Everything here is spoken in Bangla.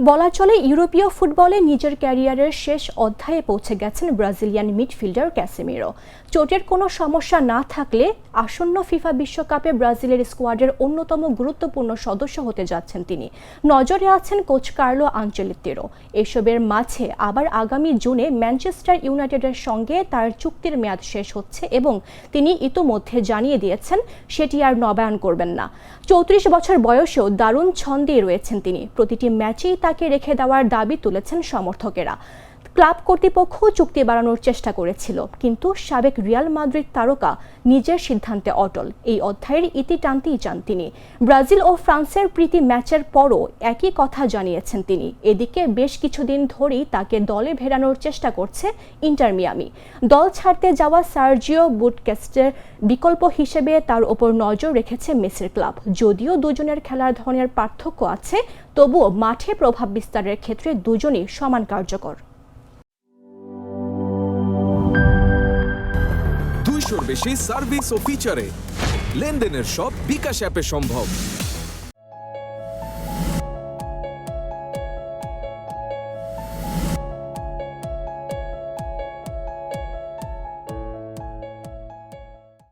বলা চলে ইউরোপীয় ফুটবলে নিজের ক্যারিয়ারের শেষ অধ্যায়ে পৌঁছে গেছেন ব্রাজিলিয়ান মিডফিল্ডার ক্যাসেমিরো। চোটের কোনো সমস্যা না থাকলে আসন্ন ফিফা বিশ্বকাপে ব্রাজিলের স্কোয়াডের অন্যতম গুরুত্বপূর্ণ সদস্য হতে যাচ্ছেন তিনি। নজরে আছেন কোচ কার্লো আনচেলত্তিরও। এসবের মাঝে আবার আগামী জুনে ম্যানচেস্টার ইউনাইটেডের সঙ্গে তার চুক্তির মেয়াদ শেষ হচ্ছে এবং তিনি ইতোমধ্যে জানিয়ে দিয়েছেন সেটি আর নবায়ন করবেন না। 34 বছর বয়সেও দারুণ ছন্দেই রয়েছেন তিনি। প্রতিটি ম্যাচেই তাকে রেখে দেওয়ার দাবি তুলেছেন সমর্থকেরা। ক্লাব কর্তৃপক্ষ চুক্তি বাড়ানোর চেষ্টা করেছিল, কিন্তু সাবেক রিয়াল মাদ্রিদ তারকা নিজের সিদ্ধান্তে অটল। এই অধ্যায়ের ইতি টানতেই চান তিনি। ব্রাজিল ও ফ্রান্সের প্রীতি ম্যাচের পরও একই কথা জানিয়েছেন তিনি। এদিকে বেশ কিছুদিন ধরেই তাকে দলে ফেরানোর চেষ্টা করছে ইন্টার মিয়ামি। দল ছাড়তে যাওয়া সার্জিও বুস্কেটসের বিকল্প হিসেবে তার ওপর নজর রেখেছে মেসির ক্লাব। যদিও দুজনের খেলার ধরনের পার্থক্য আছে, তবুও মাঠে প্রভাব বিস্তারের ক্ষেত্রে দুজনই সমান কার্যকর। 200-র বেশি সার্ভিস ও ফিচারে লেনদেনের সব বিকাশ অ্যাপে সম্ভব।